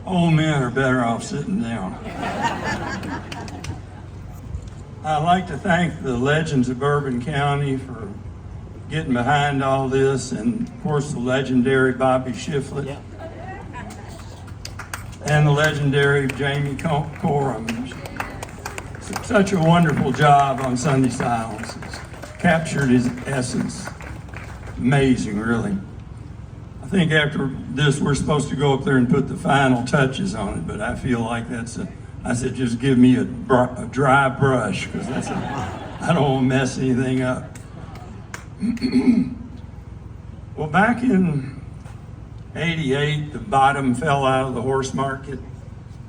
Old men are better off sitting down. I'd like to thank the Legends of Bourbon County for getting behind all this, and of course the legendary Bobby Shiflett and the legendary Jamie Coram. Such a wonderful job on Sunday Silence. It's captured his essence. Amazing, really. I think after this we're supposed to go up there and put the final touches on it, but I feel like I said just give me a dry brush, because I don't want to mess anything up. Well, back in '88, the bottom fell out of the horse market.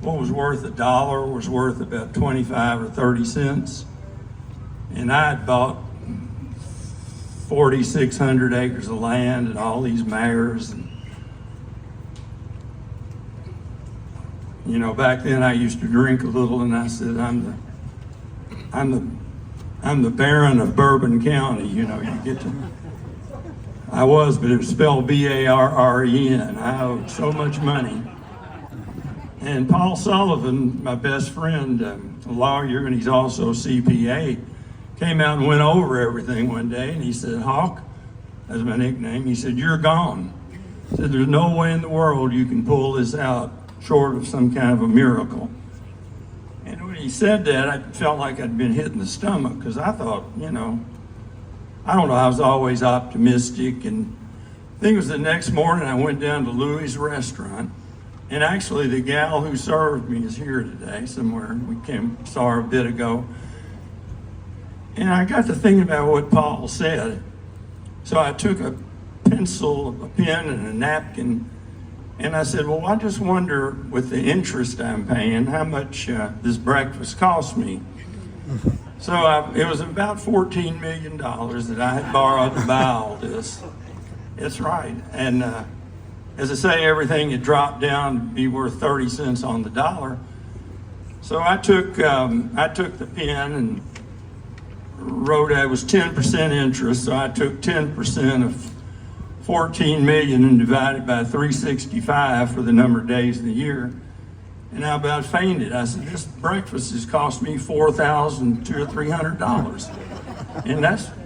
What was worth $1 was worth about 25 or 30 cents. And I had bought 4,600 acres of land and all these mares. And, you know, back then I used to drink a little, and I said, I'm the Baron of Bourbon County. You know, you get to. I was, but it was spelled B-A-R-R-E-N. I owed so much money. And Paul Sullivan, my best friend, a lawyer, and he's also a CPA, came out and went over everything one day, and he said, Hawk, that's my nickname, he said, you're gone. He said, there's no way in the world you can pull this out short of some kind of a miracle. And when he said that, I felt like I'd been hit in the stomach, because I thought, you know, I don't know, I was always optimistic. And I think it was the next morning I went down to Louis' restaurant, and actually the gal who served me is here today somewhere. We saw her a bit ago. And I got to thinking about what Paul said. So I took a pencil, a pen, and a napkin, and I said, well, I just wonder, with the interest I'm paying, how much this breakfast cost me. So it was about $14 million that I had borrowed to buy all this. That's right. And as I say, everything had dropped down to be worth 30 cents on the dollar. So I took the pen and wrote it was 10% interest. So I took 10% of 14 million and divided by 365 for the number of days in the year. And I about fainted. I said, this breakfast has cost me $4,200 or $300. And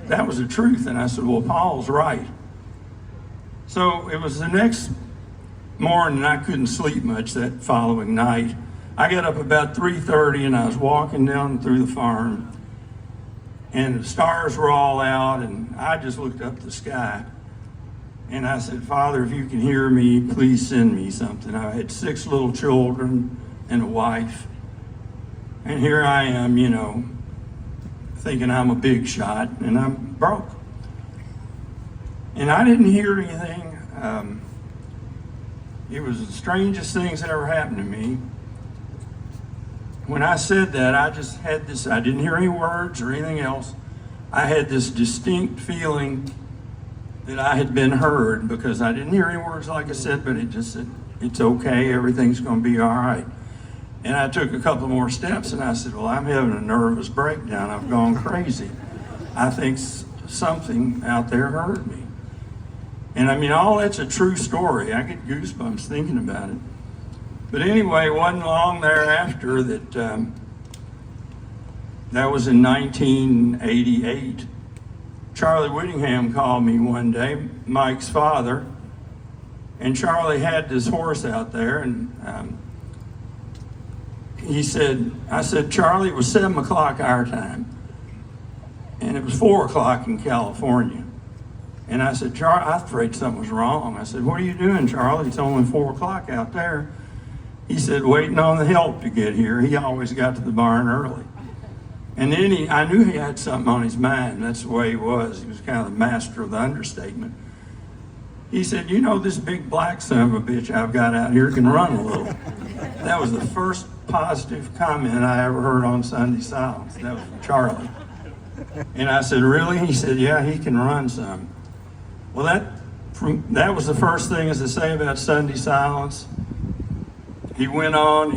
that was the truth. And I said, well, Paul's right. So it was the next morning, I couldn't sleep much that following night. I got up about 3:30 and I was walking down through the farm, and the stars were all out, and I just looked up the sky. And I said, Father, if you can hear me, please send me something. I had 6 little children and a wife. And here I am, you know, thinking I'm a big shot, and I'm broke. And I didn't hear anything. It was the strangest things that ever happened to me. When I said that, I just had this, I didn't hear any words or anything else. I had this distinct feeling that I had been heard, because I didn't hear any words, like I said, but it just said, it's okay, everything's gonna be all right. And I took a couple more steps, and I said, well, I'm having a nervous breakdown. I've gone crazy. I think something out there heard me. And I mean, all that's a true story. I get goosebumps thinking about it. But anyway, it wasn't long thereafter that, that was in 1988. Charlie Whittingham called me one day, Mike's father, and Charlie had this horse out there, and he said, I said, Charlie, it was 7 o'clock our time, and it was 4 o'clock in California. And I said, Charlie, I'm afraid something was wrong. I said, what are you doing, Charlie? It's only 4 o'clock out there. He said, waiting on the help to get here. He always got to the barn early. And then I knew he had something on his mind. That's the way he was. He was kind of the master of the understatement. He said, you know, this big black son of a bitch I've got out here can run a little. That was the first positive comment I ever heard on Sunday Silence. That was from Charlie. And I said, really? He said, yeah, he can run some. Well, that was the first thing, as I say, about Sunday Silence. He went on,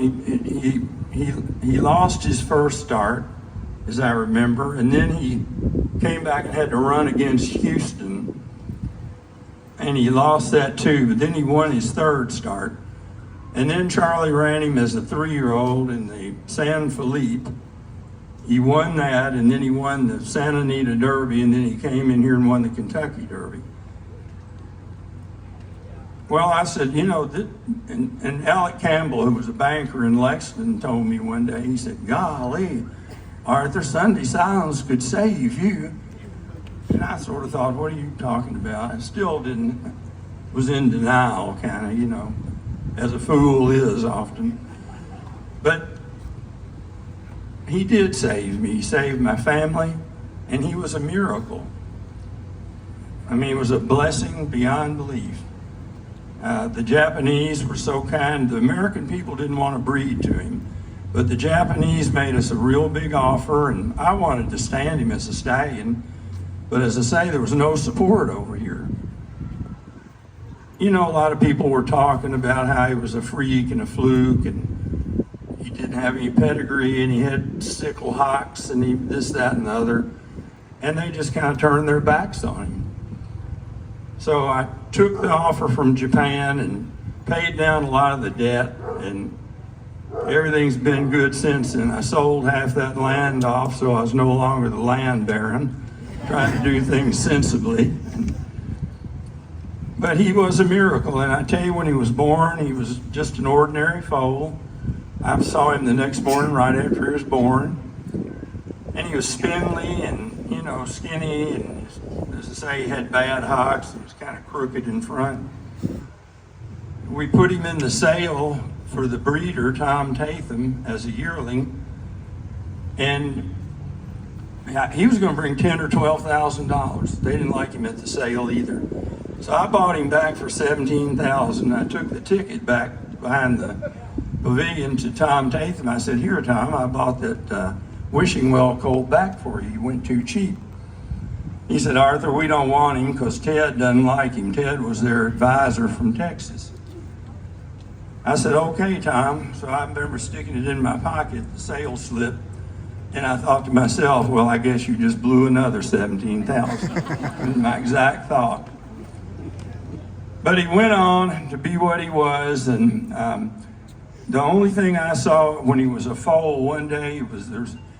he lost his first start, as I remember, and then he came back and had to run against Houston, and he lost that too, but then he won his third start. And then Charlie ran him as a 3-year-old in the San Felipe. He won that, and then he won the Santa Anita Derby, and then he came in here and won the Kentucky Derby. Well, I said, you know, and Alec Campbell, who was a banker in Lexington, told me one day, he said, golly, Arthur, Sunday silence could save you. And I sort of thought, what are you talking about? I still was in denial, kind of, you know, as a fool is often. But he did save me. He saved my family, and he was a miracle. I mean, it was a blessing beyond belief. The Japanese were so kind. The American people didn't want to breed to him, but the Japanese made us a real big offer, and I wanted to stand him as a stallion, but as I say, there was no support over here. You know, a lot of people were talking about how he was a freak and a fluke, and he didn't have any pedigree, and he had sickle hocks, and he this, that, and the other, and they just kind of turned their backs on him. So I took the offer from Japan and paid down a lot of the debt, and everything's been good since then. I sold half that land off, so I was no longer the land baron, trying to do things sensibly. But he was a miracle, and I tell you, when he was born, he was just an ordinary foal. I saw him the next morning right after he was born, and he was spindly and, you know, skinny, and as I say, he had bad hocks. He was kind of crooked in front. We put him in the sale for the breeder, Tom Tatham, as a yearling, and he was going to bring $10,000 or $12,000. They didn't like him at the sale either. So I bought him back for $17,000. I took the ticket back behind the pavilion to Tom Tatham. I said, here, Tom, I bought that wishing well colt back for you. You went too cheap. He said, Arthur, we don't want him because Ted doesn't like him. Ted was their advisor from Texas. I said, okay, Tom. So I remember sticking it in my pocket, the sales slip, and I thought to myself, well, I guess you just blew another $17,000. My exact thought. But he went on to be what he was, and the only thing I saw when he was a foal one day was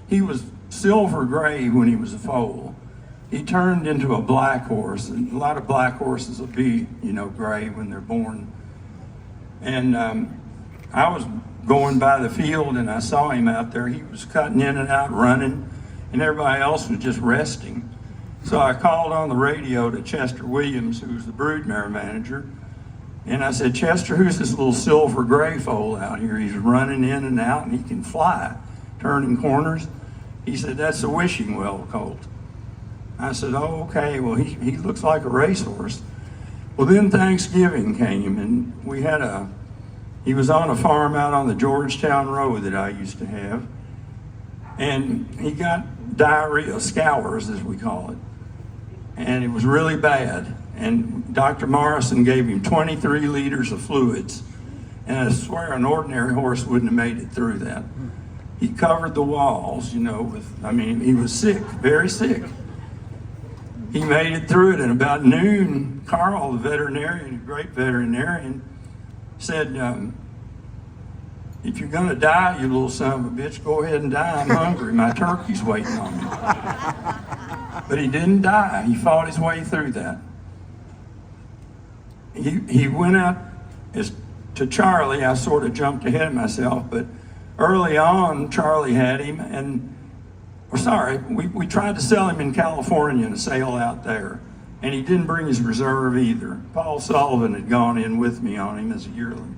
he was silver gray when he was a foal. He turned into a black horse, and a lot of black horses will be, you know, gray when they're born. And I was going by the field, and I saw him out there. He was cutting in and out, running, and everybody else was just resting. So I called on the radio to Chester Williams, who was the broodmare manager, and I said, Chester, who's this little silver gray foal out here? He's running in and out, and he can fly, turning corners. He said, that's a wishing well colt. I said, oh, okay, well, he looks like a racehorse. Well, then Thanksgiving came, and he was on a farm out on the Georgetown Road that I used to have, and he got diarrhea, scours as we call it, and it was really bad. And Dr. Morrison gave him 23 liters of fluids, and I swear an ordinary horse wouldn't have made it through that. He covered the walls, you know, he was sick, very sick. He made it through it, and about noon, Carl, the veterinarian, a great veterinarian, said, if you're gonna die, you little son of a bitch, go ahead and die. I'm hungry, my turkey's waiting on me. But he didn't die. He fought his way through that. He went out to Charlie. I sort of jumped ahead of myself, but early on, Charlie had him, we tried to sell him in California in a sale out there, and he didn't bring his reserve either. Paul Sullivan had gone in with me on him as a yearling.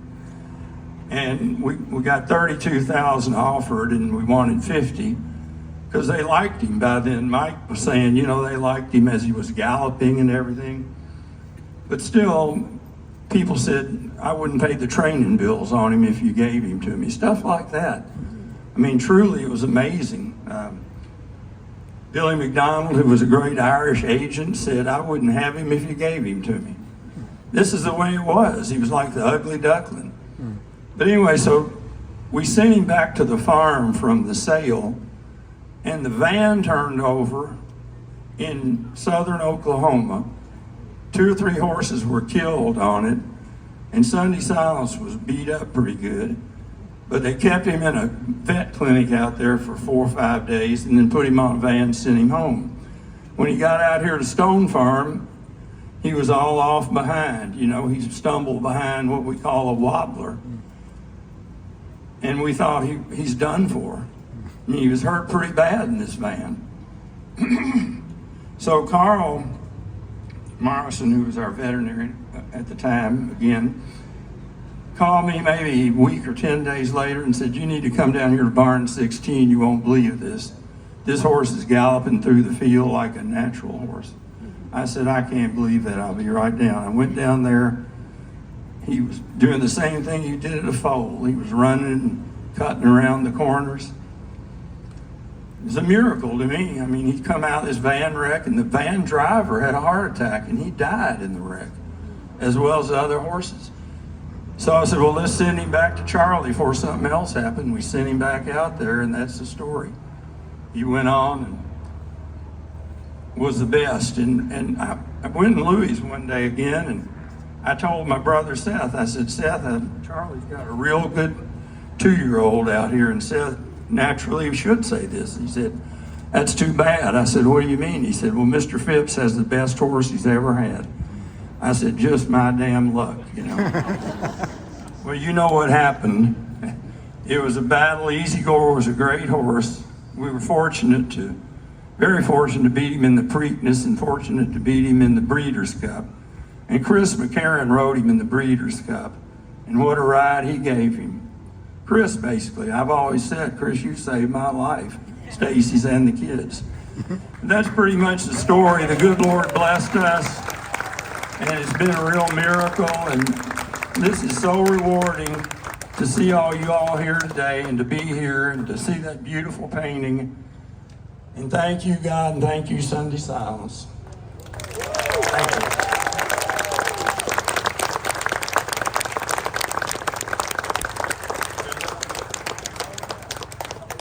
And we got 32,000 offered, and we wanted 50 because they liked him by then. Mike was saying, you know, they liked him as he was galloping and everything. But still, people said, I wouldn't pay the training bills on him if you gave him to me. Stuff like that. I mean, truly, it was amazing. Billy McDonald, who was a great Irish agent, said, I wouldn't have him if you gave him to me. This is the way it was. He was like the ugly duckling. But anyway, so we sent him back to the farm from the sale, and the van turned over in southern Oklahoma. 2 or 3 horses were killed on it, And Sunday Silence was beat up pretty good. But they kept him in a vet clinic out there for 4 or 5 days and then put him on a van and sent him home. When he got out here to Stone Farm, he was all off behind. You know, he stumbled behind what we call a wobbler. And we thought he's done for. I mean, he was hurt pretty bad in this van. So Carl Morrison, who was our veterinarian at the time, again, called me maybe a week or 10 days later and said, you need to come down here to barn 16, you won't believe this. This horse is galloping through the field like a natural horse. I said, I can't believe that, I'll be right down. I went down there, he was doing the same thing he did at a foal. He was running and cutting around the corners. It was a miracle to me. I mean, he'd come out of this van wreck and the van driver had a heart attack and he died in the wreck, as well as the other horses. So I said, well, let's send him back to Charlie before something else happened. We sent him back out there, and that's the story. He went on and was the best. And I went in Louis one day again, and I told my brother Seth, I said, Seth, Charlie's got a real good 2-year-old out here. And Seth naturally should say this. He said, that's too bad. I said, what do you mean? He said, well, Mr. Phipps has the best horse he's ever had. I said, just my damn luck, you know. Well, you know what happened. It was a battle. Easy Gore was a great horse. We were very fortunate to beat him in the Preakness and fortunate to beat him in the Breeders' Cup. And Chris McCarron rode him in the Breeders' Cup. And what a ride he gave him. Chris, basically, I've always said, Chris, you saved my life. Stacy's and the kids. That's pretty much the story. The good Lord blessed us. And it's been a real miracle, and this is so rewarding to see all you all here today and to be here and to see that beautiful painting. And thank you, God, and thank you, Sunday Silence. Thank you.